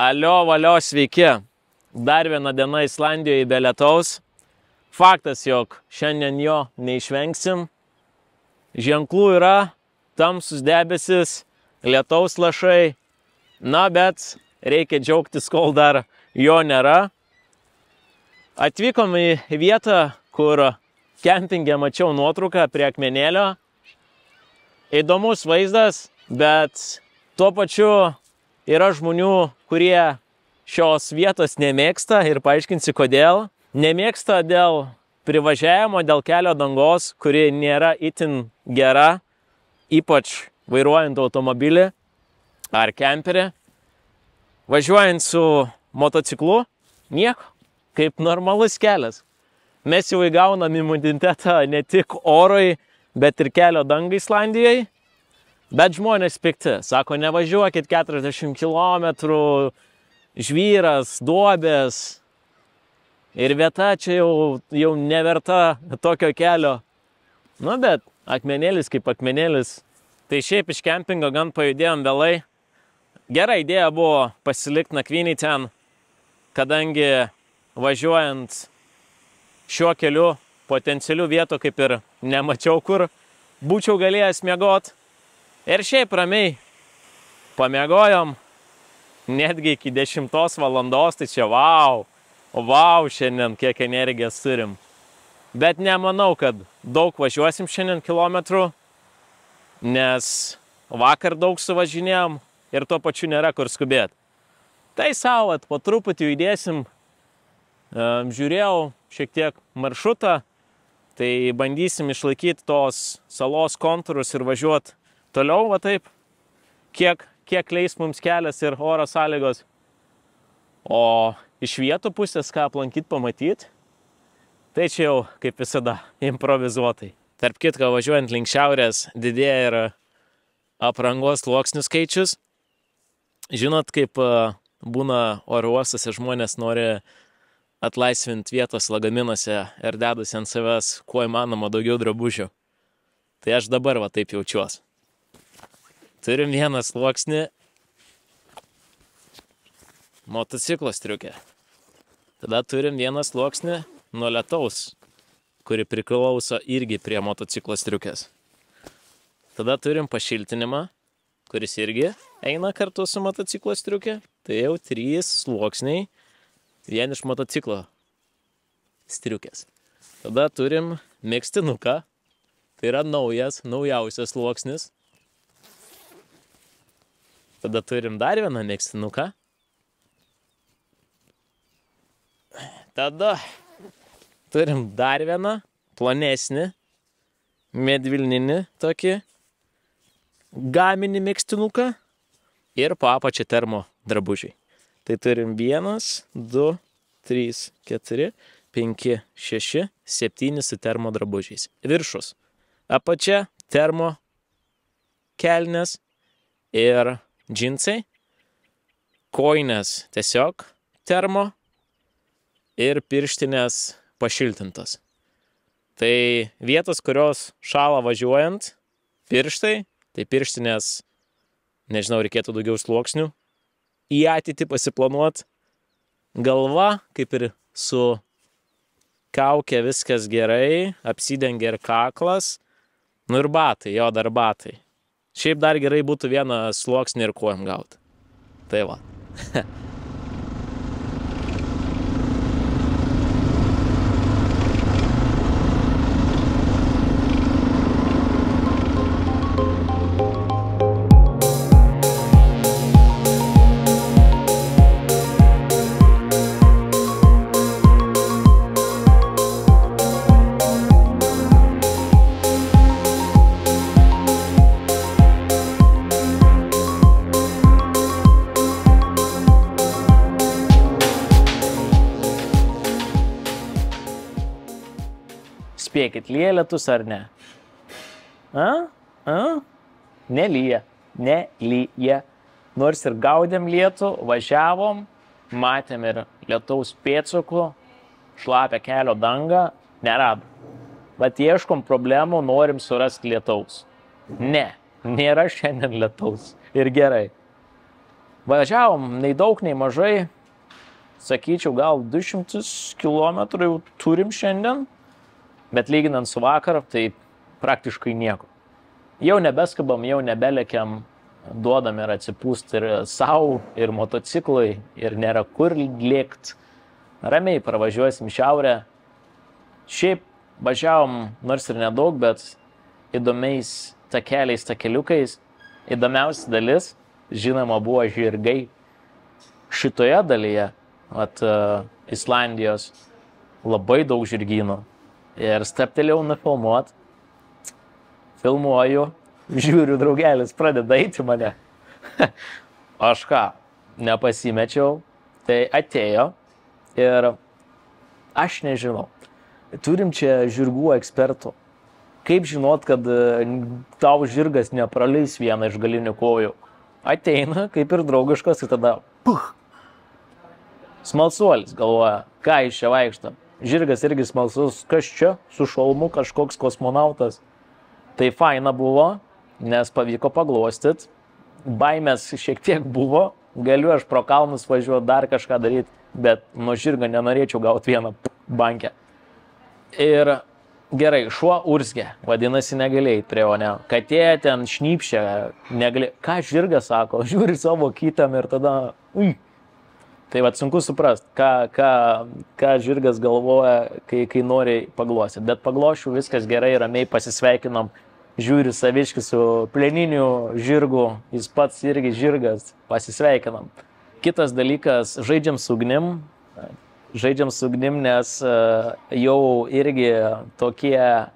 Alio, valio, sveiki. Dar viena diena Islandijoje be lietaus. Faktas, jog šiandien jo neišvengsim. Ženklų yra, tamsus debesis, lietaus lašai. Na, bet reikia džiaugtis, kol dar jo nėra. Atvykom į vietą, kur kempinge mačiau nuotrauką prie akmenėlio. Įdomus vaizdas, bet tuo pačiu yra žmonių, kurie šios vietos nemėgsta ir paaiškinsiu kodėl. Nemėgsta dėl privažiavimo, dėl kelio dangos, kuri nėra itin gera, ypač vairuojant automobilį ar kemperį. Važiuojant su motociklu, nieko, kaip normalus kelias. Mes jau įgaunam imunitetą ne tik orui, bet ir kelio dangai Islandijoje. Bet žmonės pikti, sako, nevažiuokit 40 km, žvyras, duobės. Ir vieta čia jau neverta tokio kelio. Nu, bet akmenėlis kaip akmenėlis. Tai šiaip iš kempingo gan pajudėjom vėlai. Gera idėja buvo pasilikti nakvynį ten, kadangi važiuojant šiuo keliu potencialių vietų kaip ir nemačiau, kur būčiau galėjęs miegot. Ir šiaip ramiai pamiegojom netgi iki 10 valandos, tai čia vau, šiandien kiek energijos turim. Bet nemanau, kad daug važiuosim šiandien kilometrų, nes vakar daug suvažinėjom ir tuo pačiu nėra kur skubėti. Tai savo, po truputį judėsim, žiūrėjau šiek tiek maršrutą, tai bandysim išlaikyti tos salos kontūrus ir važiuoti toliau, va taip, kiek leis mums kelias ir oro sąlygos. O iš vietų pusės, ką aplankyti, pamatyti, tai čia jau, kaip visada, improvizuotai. Tarp kitko, važiuojant link šiaurės, didėja ir aprangos sluoksnių skaičius. Žinot, kaip būna oro uostuose, žmonės nori atlaisvinti vietos lagaminuose ir dedasi ant savęs kuo įmanoma daugiau drabužių. Tai aš dabar va taip jaučiuos. Turim vieną sluoksnį motociklo striukę. Tada turim vieną sluoksnį nuo lietaus, kuri priklauso irgi prie motociklo striukės. Tada turim pašiltinimą, kuris irgi eina kartu su motociklo striukė. Tai jau 3 sluoksniai vien iš motociklo striukės. Tada turim megztinuką. Tai yra naujausias sluoksnis. Tada turim dar vieną megztinuką. Tada turim dar vieną plonesnį, medvilninį tokį gaminį megztinuką ir po apačia termo drabužiai. Tai turim 1, 2, 3, 4, 5, 6, 7 su termo drabužiais. Viršus. Apačia termo kelnes ir džinsai, kojinės tiesiog termo ir pirštinės pašiltintos. Tai vietos, kurios šąla važiuojant, pirštai, tai pirštinės, nežinau, reikėtų daugiau sluoksnių, į ateitį pasiplanuoti. Galva, kaip ir su kaukė viskas gerai, apsidengia ir kaklas, nu ir batai, jo dar batai. Šiaip dar gerai būtų vieną sluoksnį ir kojom gauti. Tai va. Spėkit, lyja lietus ar ne? Nelyja. Nors ir gaudėm lietų, važiavom, matėm ir lietaus pėdsakų, šlapę kelio dangą, neradom. Bet ieškom problemų, norim surasti lietaus. Ne, nėra šiandien lietaus. Ir gerai. Važiavom nei daug, nei mažai. Sakyčiau, gal 200 km jau turim šiandien, bet lyginant su vakar, tai praktiškai nieko. Jau nebeskubam, jau nebelekiam, duodam ir atsipūst ir savo, ir motociklui, ir nėra kur lėkt. Ramiai pravažiuosim šiaurę. Šiaip važiavom, nors ir nedaug, bet įdomiais takeliais, takeliukais. Įdomiausia dalis, žinoma, buvo žirgai. Šitoje dalyje, Islandijos, labai daug žirgynų. Ir steptelėjau nufilmuot. Filmuoju, žiūriu, draugelis pradeda eiti mane. Aš ką, nepasimečiau, tai atėjo ir aš nežinau. Turim čia žirgų ekspertų. Kaip žinot, kad tau žirgas nepraleis vieną iš galinių kojų? Ateina, kaip ir draugiškas, ir tada smalsuolis galvoja, ką iš čia vaikšto. Žirgas irgi smalsus, kas čia, su šalmu kažkoks kosmonautas. Tai faina buvo, nes pavyko paglostyt. Baimės šiek tiek buvo, galiu aš pro kalnus važiuoti, dar kažką daryti, bet nuo žirgo nenorėčiau gauti vieną bankę. Ir gerai, šuo urzgė, vadinasi negalėjai prie jo, ne. Katė ten šnypšė, negalėjai. Ką žirgas sako, žiūri savo kitam ir tada, Tai sunku suprast, ką žirgas galvoja, kai nori paglostyti. Bet paglošiu, viskas gerai, ramiai pasisveikinom. Žiūriu saviškį su pleniniu žirgu, jis pats irgi žirgas, pasisveikinam. Kitas dalykas, žaidžiam su ugnim, nes jau irgi tokie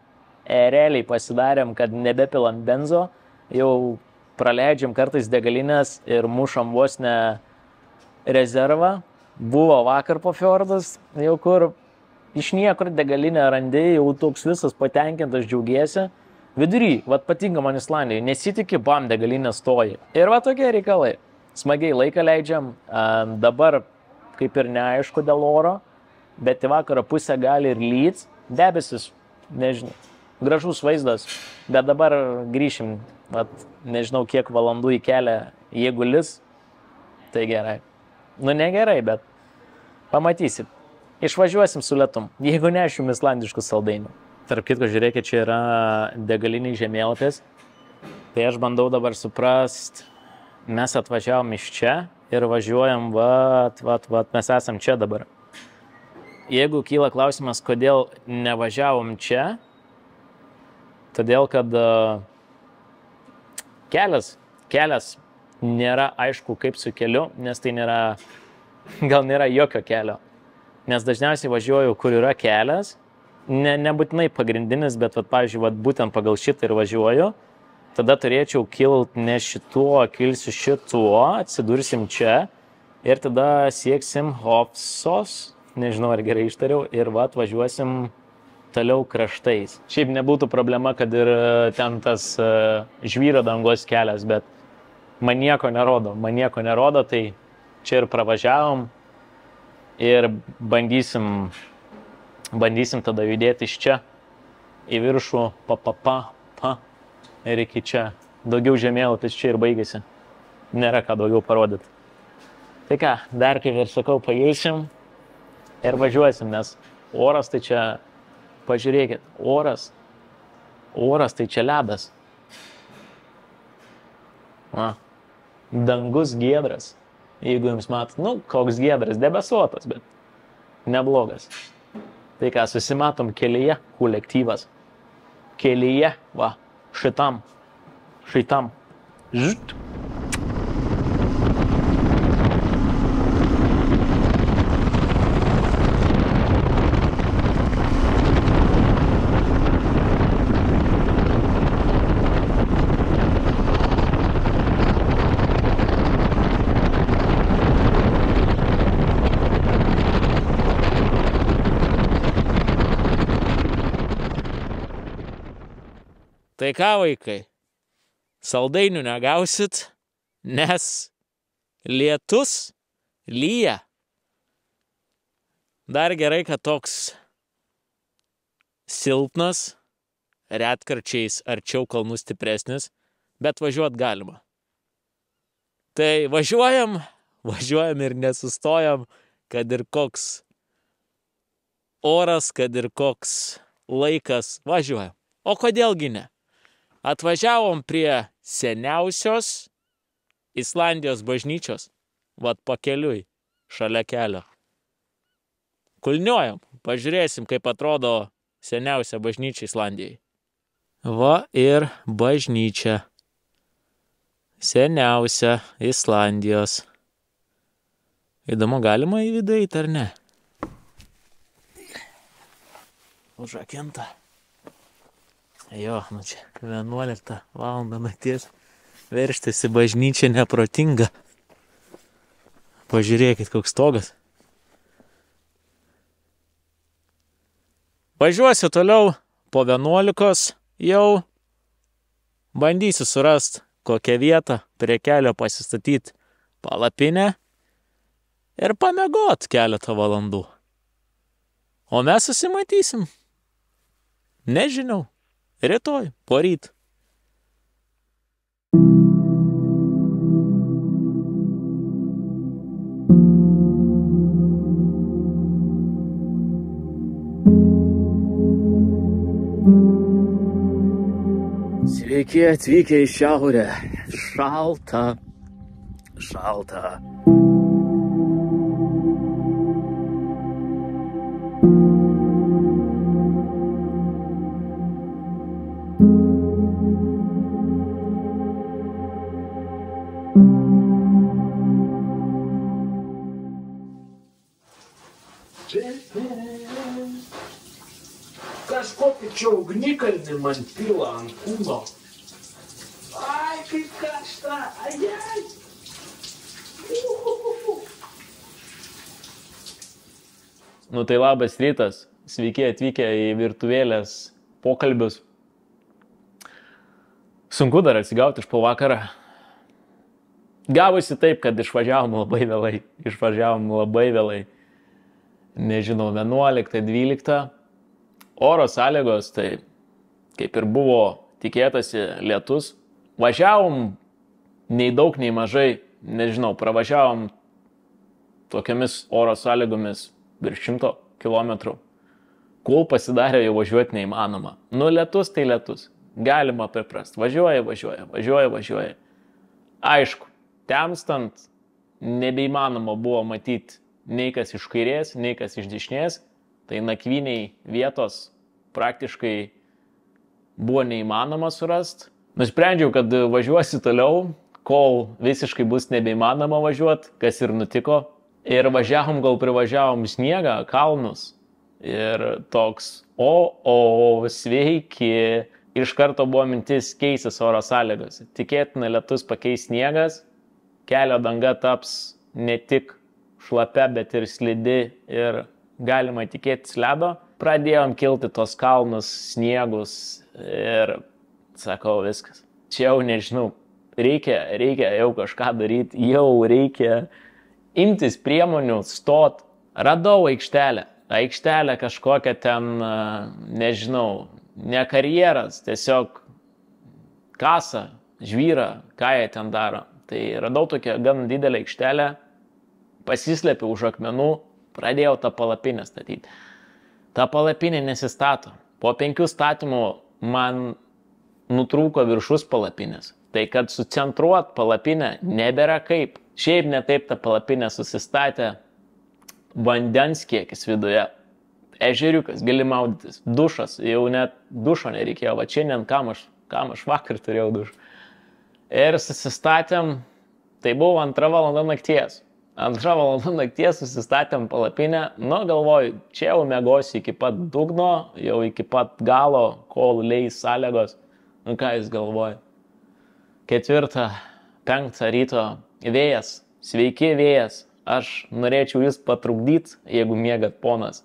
ereliai pasidarėm, kad nebepilam benzo, jau praleidžiam kartais degalinės ir mušam vos ne rezervą. Buvo vakar po fjordas, jau kur iš niekur degalinę randi, jau toks visas patenkintas, džiaugiesi. Vidury, patinka man Islandijai, nesitiki, bam, degalinė stoji. Ir tokie reikalai. Smagiai laiką leidžiam, dabar kaip ir neaišku dėl oro, bet į vakarą pusę gali ir lyt, debesis, nežinau, gražus vaizdas, bet dabar grįšim, nežinau kiek valandų į kelią, jeigu lis, tai gerai. Nu negerai, bet pamatysit. Išvažiuosim su lietum, jeigu nešim islandiškų saldainių. Tarp kitko, žiūrėkit, čia yra degaliniai žemėlapis. Tai aš bandau dabar suprast, mes atvažiavom iš čia ir važiuojam, mes esam čia dabar. Jeigu kyla klausimas, kodėl nevažiavom čia, todėl kad kelias nėra aišku kaip su keliu, nes tai gal nėra jokio kelio. Nes dažniausiai važiuoju, kur yra kelias, nebūtinai pagrindinis, bet pavyzdžiui, būtent pagal šitą ir važiuoju, tada turėčiau kilt ne šituo, kilsiu šituo, atsidursim čia ir tada sieksim Hofsos, nežinau ar gerai ištariau, ir važiuosim toliau kraštais. Šiaip nebūtų problema, kad ir ten tas žvyro dangos kelias, bet man nieko nerodo, tai čia ir pravažiavom ir bandysim tada judėti iš čia į viršų, ir iki čia. Daugiau žemėlapis čia ir baigėsi. Nėra ką daugiau parodyti. Tai ką, dar kaip ir sakau, pailsim ir važiuosim, nes oras tai čia, pažiūrėkit, oras tai čia ledas. Dangus giedras, jeigu jums koks giedras, debesuotas, bet neblogas. Tai ką, susimatom kelyje, kolektyvas. Kelyje, šitam. Žut. Tai ką, vaikai, saldainių negausit, nes lietus lyja. Dar gerai, kad toks silpnas, retkarčiais arčiau kalnų stipresnis, bet važiuot galima. Tai važiuojam ir nesustojam, kad ir koks oras, kad ir koks laikas, važiuojam. O kodėlgi ne? Atvažiavom prie seniausios Islandijos bažnyčios, vat pakeliui, šalia kelio. Kulniuojam, pažiūrėsim, kaip atrodo seniausia bažnyčia Islandijai. Va ir bažnyčia. Seniausia Islandijos. Įdomu, galima į vidų eiti ar ne? Užrakinta. Jo, nu čia 11 valandą nakties. Verštis į bažnyčią neprotinga. Pažiūrėkit, koks stogas. Važiuosiu toliau po 11 jau. Bandysiu surast kokią vietą prie kelio pasistatyti palapinę ir pamiegot keletą valandų. O mes susimatysim. Nežinau. Rytoj, poryt. Sveiki atvykę į šiaurę. Šalta. Šalta. Kažkokį čia ugnikalnį man pila ant kūno. Ai, kaip karšta, ajai. Nu tai labas rytas, sveiki atvykę į virtuvėlės pokalbius. Sunku dar atsigauti iš po vakarą. Gavosi taip, kad išvažiavom labai vėlai. Nežinau, 11-12. Oro sąlygos, tai kaip ir buvo tikėtasi lietus. Važiavom nei daug, nei mažai, nežinau, pravažiavom tokiamis oro sąlygomis virš 100 kilometrų. Kol pasidarė jau važiuoti neįmanoma. Nu, lietus tai lietus. Galima priprast. Važiuoja. Aišku, temstant nebeįmanoma buvo matyti nei kas iš kairės, nei kas iš dešinės. Tai nakvyniai vietos praktiškai buvo neįmanoma surasti. Nusprendžiau, kad važiuosiu toliau, kol visiškai bus nebeįmanoma važiuoti, kas ir nutiko. Ir važiavom, gal privažiavom sniegą, kalnus. Ir toks, sveiki. Iš karto buvo mintis keisis oro sąlygos. Tikėtina lietus pakeis sniegas, kelio danga taps ne tik šlapia, bet ir slidi ir galima tikėtis ledo. Pradėjom kilti tos kalnus, sniegus ir sakau viskas. Čia jau nežinau, reikia jau kažką daryti, jau reikia imtis priemonių, stot. Radau aikštelę kažkokią ten, nežinau, ne karjeras, tiesiog kasą, žvyrą, ką jie ten daro. Tai radau tokią gan didelę aikštelę, pasislėpiau už akmenų, pradėjau tą palapinę statyti. Ta palapinė nesistato. Po 5 statymų man nutrūko viršus palapinės. Tai kad sucentruot palapinę nebėra kaip. Šiaip ne taip ta palapinė susistatė, vandens kiekis viduje. Ežeriukas, gali maudytis. Dušas, jau net dušo nereikėjo. Va šiandien kam aš vakar turėjau dušą. Ir susistatėm, tai buvo 2 valanda nakties. 2 valanda nakties susistatėm palapinę. Nu, galvoju, čia jau mėgosiu iki pat dugno, jau iki pat galo, kol leis sąlygos. Nu, ką jūs galvoju? 4-5 ryto vėjas. Sveiki vėjas. Aš norėčiau jūs patrukdyti, jeigu miegat ponas.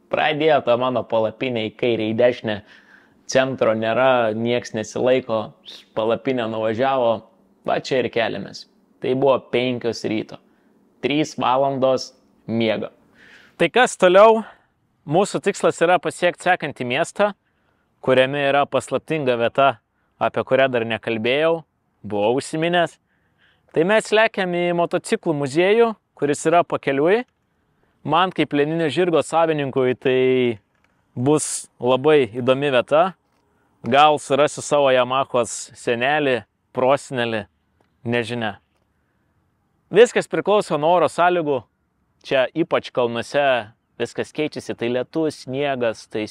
Pradėjo tą mano palapinę į kairę, į dešinę. Centro nėra, nieks nesilaiko. Palapinę nuvažiavo. Va čia ir keliamės. Tai buvo 5 ryto. 3 valandos miego. Tai kas toliau? Mūsų tikslas yra pasiekti sekantį miestą, kuriame yra paslaptinga vieta, apie kurią dar nekalbėjau, buvau užsiminęs. Tai mes lekiam į motociklų muziejų, kuris yra pakeliui. Man kaip plieninio žirgo savininkui tai bus labai įdomi vieta. Gal surasiu savo Yamahos senelį, prosenelį, nežinia. Viskas priklauso nuo oro sąlygų. Čia ypač kalnuose viskas keičiasi. Tai lietus, sniegas, tai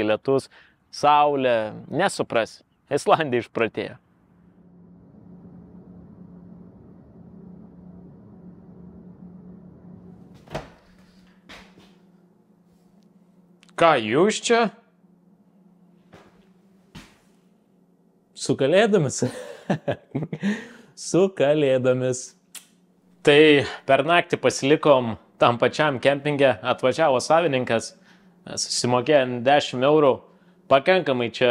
lietus, saulė. Nesupras. Islandija išpratėjo. Ką jūs čia? Su kalėdomis? Su kalėdomis. Tai per naktį pasilikom tam pačiam kempinge, atvažiavo savininkas, susimokėjo 10 eurų. Pakankamai čia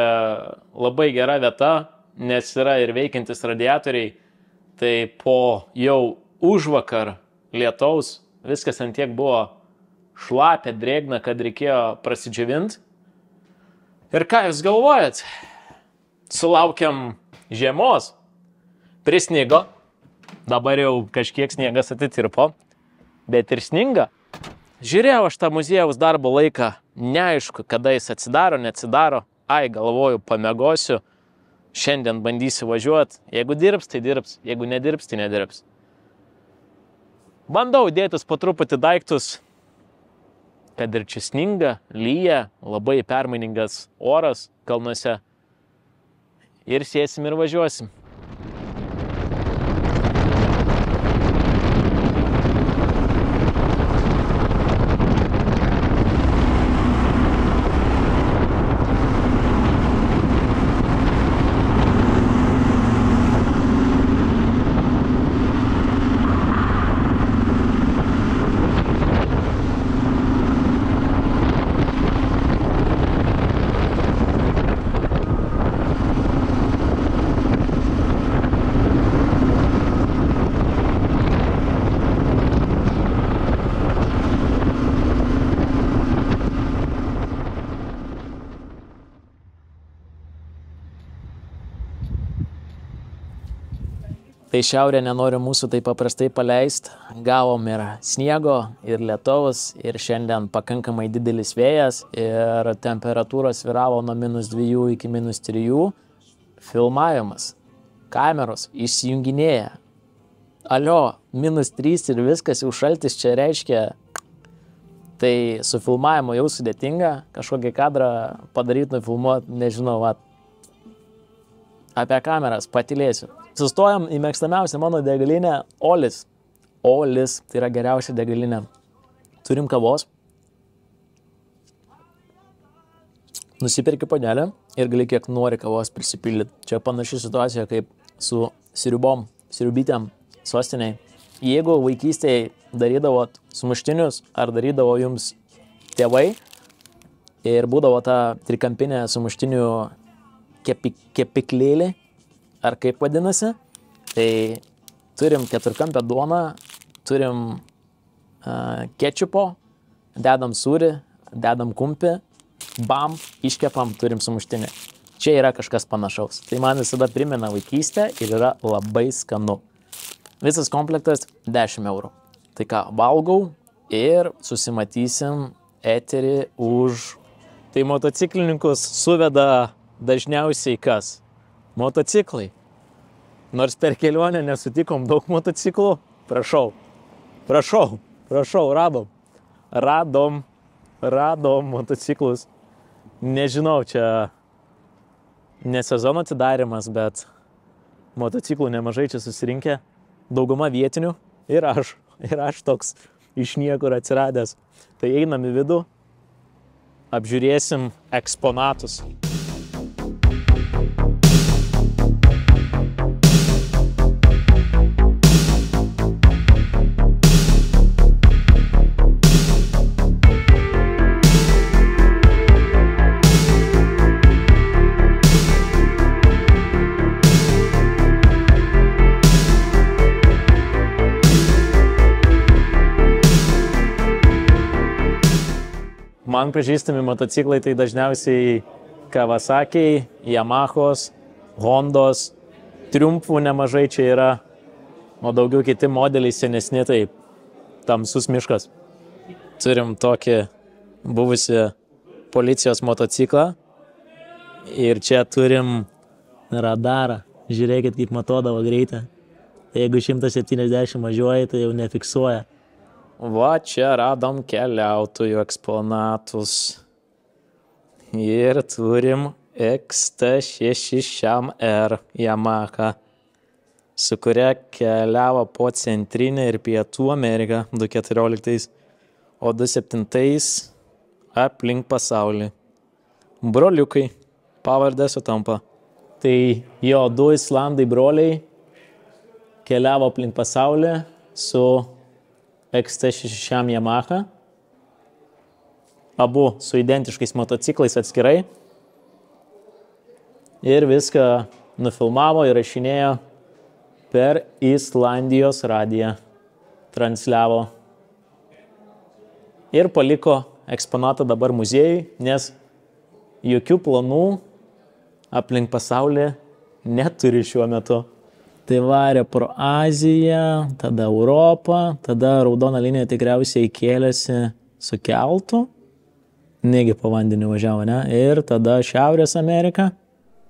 labai gera vieta, nes yra ir veikiantis radiatoriai. Tai po jau užvakar lietaus viskas ant tiek buvo šlapia, drėgna, kad reikėjo prasidžiavinti. Ir ką jūs galvojat? Sulaukiam žiemos, prisnigo, dabar jau kažkiek sniegas atitirpo, bet ir sninga. Žiūrėjau aš tą muziejaus darbo laiką, neaišku, kada jis atsidaro, neatsidaro. Ai, galvoju, pamegosiu, šiandien bandysiu važiuoti. Jeigu dirbs, tai dirbs, jeigu nedirbs, tai nedirbs. Bandau dėtis po truputį daiktus, kad ir čia sninga, lyja, labai permainingas oras kalnuose. Ir sėsim ir važiuosim. Tai šiaurė nenori mūsų taip paprastai paleisti. Gavom ir sniego, ir lietaus, ir šiandien pakankamai didelis vėjas, ir temperatūros sviravo nuo -2 iki -3. Filmavimas. Kameros išsijunginėja. Alio, -3 ir viskas, jau šaltis čia reiškia. Tai su filmavimu jau sudėtinga. Kažkokį kadrą padaryti, nufilmuoti, nežinau, va. Apie kameras patylėsiu. Sustojam į mėgstamiausią mano degalinę Olis. Olis, tai yra geriausia degalinė. Turim kavos. Nusipirki puodelį ir gali kiek nori kavos prisipildyti. Čia panaši situacija kaip su sriubom, sriubytėm sostiniai. Jeigu vaikystėje darydavot sumuštinius ar darydavo jums tėvai ir būdavo ta trikampinė sumuštinių kepiklėlė, ar kaip vadinasi, tai turim keturkampę duoną, turim kečupo, dedam sūrį, dedam kumpį, bam, iškepam, turim sumuštinį. Čia yra kažkas panašaus. Tai man visada primena vaikystę ir yra labai skanu. Visas komplektas 10 eurų. Tai ką, valgau ir susimatysim eterį už... Tai motociklininkus suveda dažniausiai kas? Motociklai. Nors per kelionę nesutikom daug motociklų. Prašau, radom motociklus. Nežinau, čia ne sezono atidarimas, bet motociklų nemažai čia susirinkę. Dauguma vietinių ir aš toks iš niekur atsiradęs. Tai einam į vidų, apžiūrėsim eksponatus. Man pažįstami motociklai tai dažniausiai Kawasakiai, Yamahos, Hondos, Triumfų nemažai čia yra. o daugiau kiti modeliai senesni, tai tamsus miškas. Turim tokį buvusi policijos motociklą ir čia turim radarą. Žiūrėkit, kaip matuodavo greitą. Jeigu 170 važiuoja, tai jau nefiksuoja. Va, čia radom keliautojų eksponatus. Ir turim XT6R Yamaha, su kuria keliavo po Centrinę ir Pietų Ameriką 2014, o 2007 aplink pasaulį. Broliukai, pavardė sutampa. Tai jo 2 islandai broliai keliavo aplink pasaulį su XT6 Yamaha. Abu su identiškais motociklais atskirai. Ir viską nufilmavo ir įrašinėjo per Islandijos radiją. Transliavo. Ir paliko eksponatą dabar muziejui, nes jokių planų aplink pasaulį neturi šiuo metu. Tai varė pro Aziją, tada Europą, tada raudona linija tikriausiai kėlėsi su keltu. Negi po vandeniu važiavo, ne? Ir tada Šiaurės Amerika.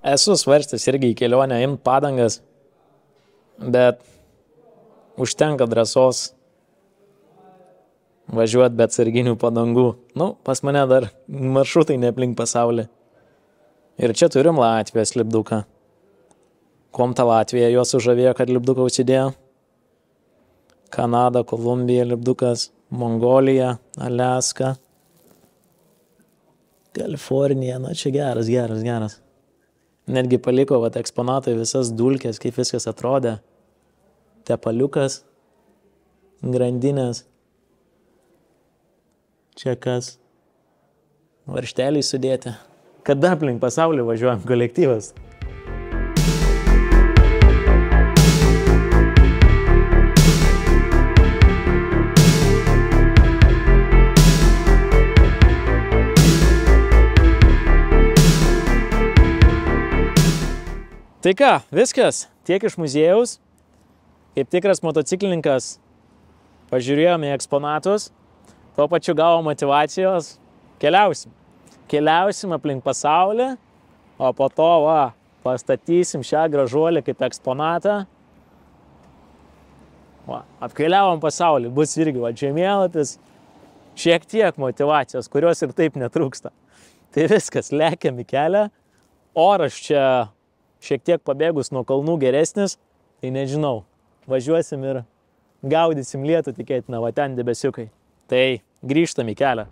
Esu svarstęs irgi į kelionę imt padangas, bet užtenka drąsos važiuoti be atsarginių padangų. Nu, pas mane dar maršrutai ne aplink pasaulį. Ir čia turim Latvijos lipduką. Kuom ta Latvija juos sužavėjo, kad lipduką užsidėjo? Kanada, Kolumbija lipdukas, Mongolija, Aliaska, Kalifornija. Na, čia geras. Netgi paliko eksponatai visas dulkės, kaip viskas atrodė. Tepaliukas, grandinės. Čia kas? Varžteliai sudėti. Kada aplink pasaulį važiuojam kolektyvas? Tai ką, viskas, tiek iš muziejaus. Kaip tikras motociklininkas pažiūrėjome į eksponatus, tuo pačiu gavo motyvacijos, keliausim aplink pasaulį, o po to pastatysim šią gražuolį kaip eksponatą. Apkeliavom pasaulį, bus irgi žemėlapis, šiek tiek motyvacijos, kurios ir taip netrūksta. Tai viskas, lekiam į kelią, oras čia šiek tiek pabėgus nuo kalnų geresnis, tai nežinau, važiuosim ir gaudysim lietų, tikėtina, va ten debesiukai. Tai grįžtam į kelią.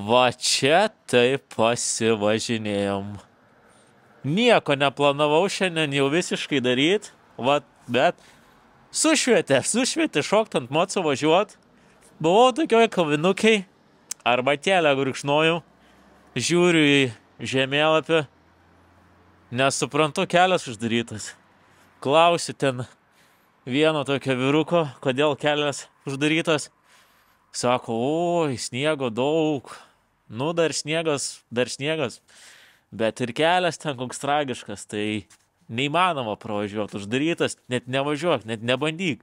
Va čia tai pasivažinėjom. Nieko neplanavau šiandien jau visiškai daryt, va, bet sušvietė šokt ant moco važiuot. Buvau tokioj kavinukiai, arbatėlę gurkšnojau, žiūriu į žemėlapį, nesuprantu, kelias uždarytas. Klausiu ten vieno tokio vyruko, kodėl kelias uždarytas. Sako, oi, sniego daug, nu dar sniegas, bet ir kelias ten koks tragiškas, tai neįmanoma pravažiuoti, uždarytas, net nevažiuok, net nebandyk.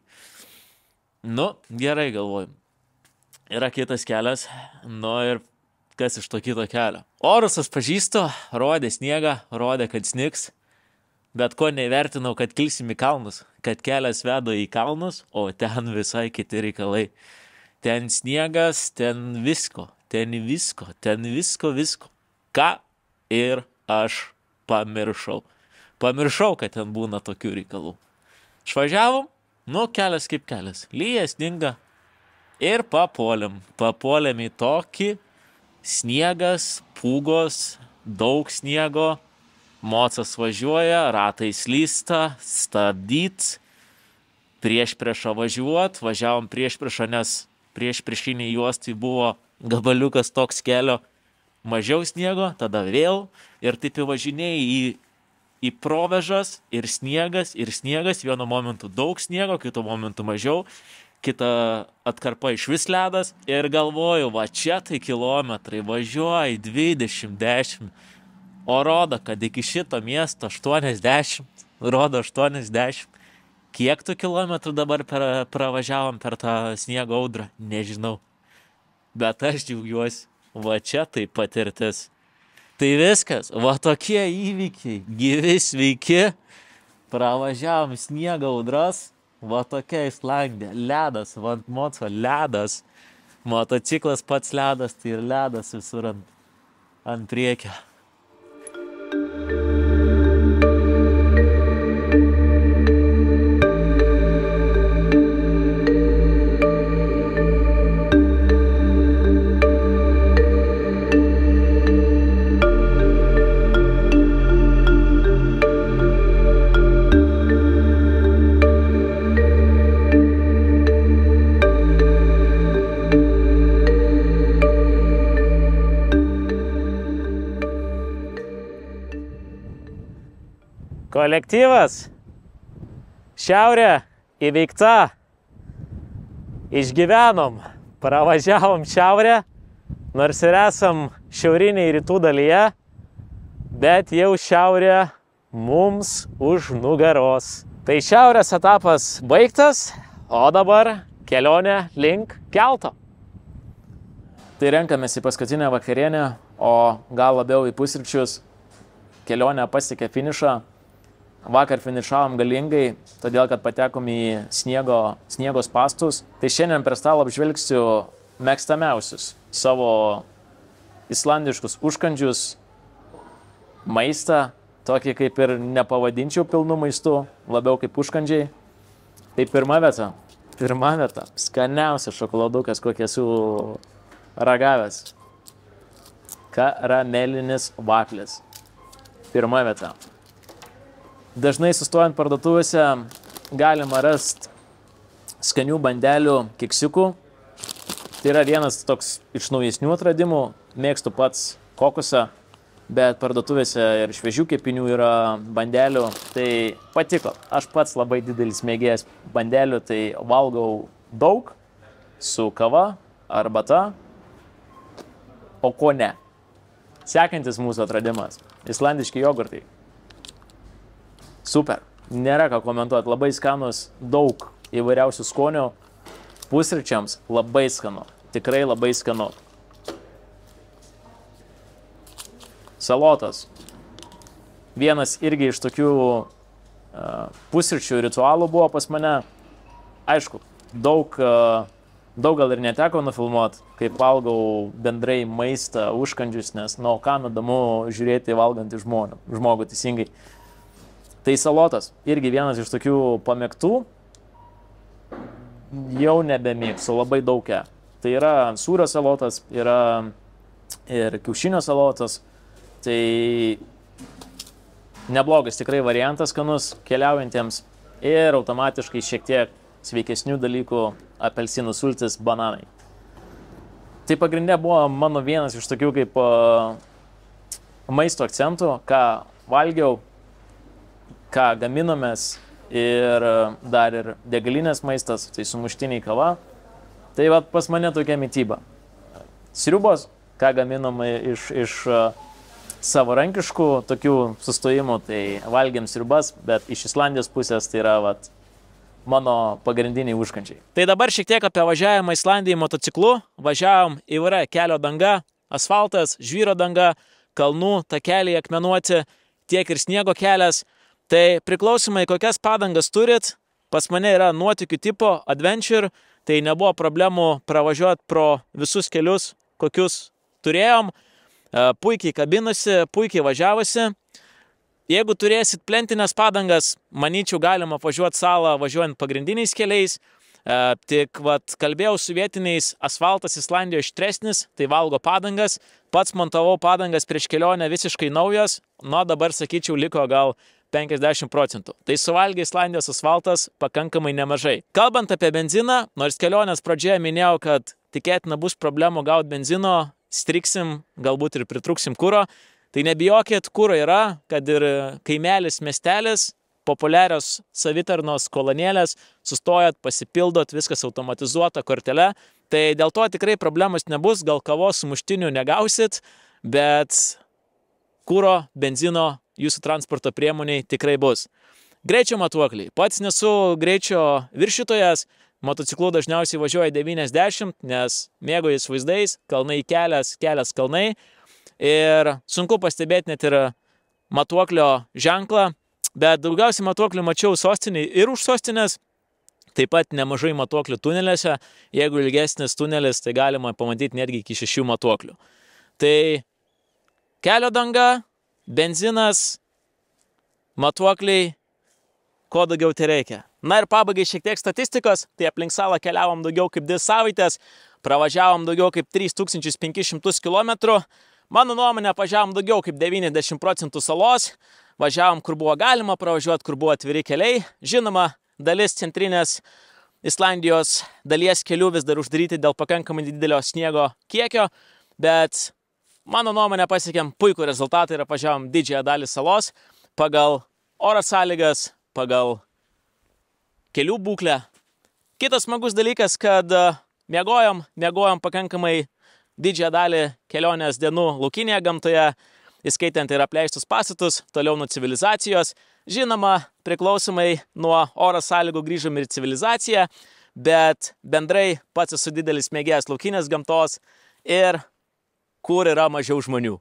Nu, gerai galvoju. Yra kitas kelias, nu ir kas iš to kito kelio. Orus aš pažįstu, rodė sniegą, rodė, kad snigs, bet ko nevertinau, kad kilsim į kalnus, kad kelias veda į kalnus, o ten visai kiti reikalai. Ten sniegas, ten visko. Ką ir aš pamiršau. Pamiršau, kad ten būna tokių reikalų. Išvažiavom, nu kelias kaip kelias. Lyja, sninga. Ir papuolėm. Papuolėm į tokį sniegas, pūgos, daug sniego. Mocas važiuoja, ratai slysta, stabdyt. Priešpriešą važiuot. Važiavom priešpriešą, nes priešpriešiniai juostai buvo gabaliukas toks kelio, mažiau sniego, tada vėl ir taip įvažinėjai į provežas ir sniegas, vienu momentu daug sniego, kitu momentu mažiau, kita atkarpa iš vis ledas ir galvoju, va čia tai kilometrai, važiuoji 20-10, o rodo, kad iki šito miesto 80, rodo 80. Kiek tų kilometrų dabar pravažiavom per tą sniego audrą, nežinau. Bet aš džiaugiuosi, va čia tai patirtis. Tai viskas, va tokie įvykiai, gyvi, sveiki. Pravažiavom sniego audras, va tokia Islandija, ledas, va ant moco ledas. Motociklas pats ledas, tai ir ledas visur ant priekio. Kolektyvas, šiaurė įveikta, išgyvenom, pravažiavom šiaurę, nors ir esam šiauriniai rytų dalyje, bet jau šiaurė mums už nugaros. Tai šiaurės etapas baigtas, o dabar kelionė link kelto. Tai renkamės į paskutinę vakarienę, o gal labiau į pusryčius. Kelionė pasiekė finišą. Vakar finišavom galingai, todėl kad patekom į sniego spastus. Tai šiandien prie stalo apžvelgsiu mėgstamiausius savo islandiškus užkandžius, maistą, tokį kaip ir nepavadinčiau pilnu maistu, labiau kaip užkandžiai. Tai pirma vieta, skaniausias šokoladukas, kokį esu ragavęs. Karamelinis vaflis. Pirma vieta. Dažnai sustojant parduotuvėse galima rasti skanių bandelių keksiukų. Tai yra vienas toks iš naujesnių atradimų. Mėgstu pats kokosą, bet parduotuvėse ir šviežių kepinių yra bandelių. Tai patiko. Aš pats labai didelis mėgėjas bandelių, tai valgau daug su kava, arbata, o ko ne. Sekantis mūsų atradimas. Islandiški jogurtai. Super, nėra ką komentuoti, labai skanus, daug įvairiausių skonių, pusryčiams labai skanu, tikrai labai skanu. Salotas, vienas irgi iš tokių pusryčių ritualų buvo pas mane, aišku, daug gal ir neteko nufilmuoti, kaip valgau bendrai maistą, užkandžius, nes kam įdomu žiūrėti valgantį žmogų teisingai. Tai salotas, irgi vienas iš tokių pamėgtų, jau nebemėgsiu, labai daug. Tai yra sūrio salotas, yra ir kiaušinio salotos. Tai neblogas tikrai variantas skanus keliaujantiems ir automatiškai šiek tiek sveikesnių dalykų apelsinų sultis, bananai. Tai pagrindė buvo mano vienas iš tokių kaip maisto akcentų, ką valgiau, ką gaminomės ir dar ir degalinės maistas, tai sumuštiniai kava. Tai va pas mane tokia mityba. Sriubos, ką gaminome iš savarankiškų tokių sustojimų, tai valgėm sriubas, bet iš Islandijos pusės tai yra mano pagrindiniai užkandžiai. Tai dabar šiek tiek apie važiavimą Islandijai motociklu. Važiavom įvairią kelio danga, asfaltas, žvyro danga, kalnų, takeliai akmenuoti, tiek ir sniego kelias. Tai priklausomai kokias padangas turit, pas mane yra nuotykių tipo adventure, tai nebuvo problemų pravažiuoti pro visus kelius, kokius turėjom. Puikiai kabinasi, puikiai važiavosi. Jeigu turėsit plentinės padangas, manyčiau galima važiuoti salą važiuojant pagrindiniais keliais. Tik kalbėjau su vietiniais, asfaltas Islandijoje ištresnis, tai valgo padangas. Pats montavau padangas prieš kelionę visiškai naujos, nuo dabar sakyčiau liko gal 50%. Tai suvalgė Islandijos asfaltas pakankamai nemažai. Kalbant apie benziną, nors kelionės pradžioje minėjau, kad tikėtina bus problemų gauti benzino, striksim, galbūt ir pritrūksim kuro. Tai nebijokit, kuro yra, kad ir kaimelis, miestelis, populiarios savitarnos kolonėlės, sustojat, pasipildot, viskas automatizuota kortele. Tai dėl to tikrai problemos nebus, gal kavos sumuštinių negausit, bet kuro, benzino jūsų transporto priemoniai tikrai bus. Greičio matuokliai. Pats nesu greičio viršytojas, motociklu dažniausiai važiuoja 90, nes mėgaujas vaizdais, kalnai kelias, kelias kalnai. Ir sunku pastebėti net ir matuoklio ženklą, bet daugiausiai matuoklių mačiau sostiniai ir už sostinės, taip pat nemažai matuoklių tuneliuose. Jeigu ilgesnis tunelis, tai galima pamatyti netgi iki 6 matuoklių. Tai kelio danga, benzinas, matuokliai, ko daugiau tai reikia. Na ir pabaigai šiek tiek statistikos, tai aplink salą keliavom daugiau kaip 2 savaitės, pravažiavom daugiau kaip 3500 km. Mano nuomonė, važiavom daugiau kaip 90% salos, važiavom, kur buvo galima pravažiuoti, kur buvo atviri keliai. Žinoma, dalis centrinės Islandijos dalies kelių vis dar uždaryti dėl pakankamai didelio sniego kiekio, bet mano nuomonė pasiekėm puikų rezultatą ir važiavom didžiąją dalį salos pagal oro sąlygas, pagal kelių būklę. Kitas smagus dalykas, kad miegojom pakankamai didžiąją dalį kelionės dienų laukinėje gamtoje, įskaitant ir apleistus pastatus, toliau nuo civilizacijos. Žinoma, priklausomai nuo oro sąlygų grįžom ir civilizaciją, bet bendrai pats esu didelis mėgėjas laukinės gamtos ir kur yra mažiau žmonių.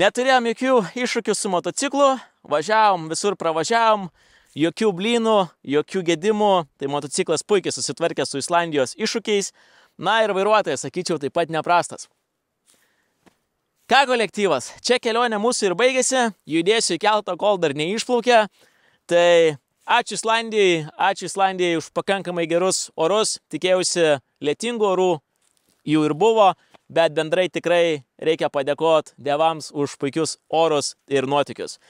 Neturėjom jokių iššūkių su motociklu, važiavom, visur pravažiavom, jokių blynų, jokių gedimų, tai motociklas puikiai susitvarkė su Islandijos iššūkiais. Na ir vairuotojas, sakyčiau, taip pat neprastas. Ką kolektyvas? Čia kelionė mūsų ir baigėsi, judėsiu į keltą, kol dar neišplaukė. Tai ačiū Islandijai už pakankamai gerus orus, tikėjausi lietingų orų, jų ir buvo, bet bendrai tikrai reikia padėkoti dievams už puikius orus ir nuotykius.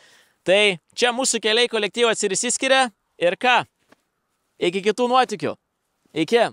Tai čia mūsų keliai kolektyvas ir išsiskiria ir ką? Iki kitų nuotykių. Iki.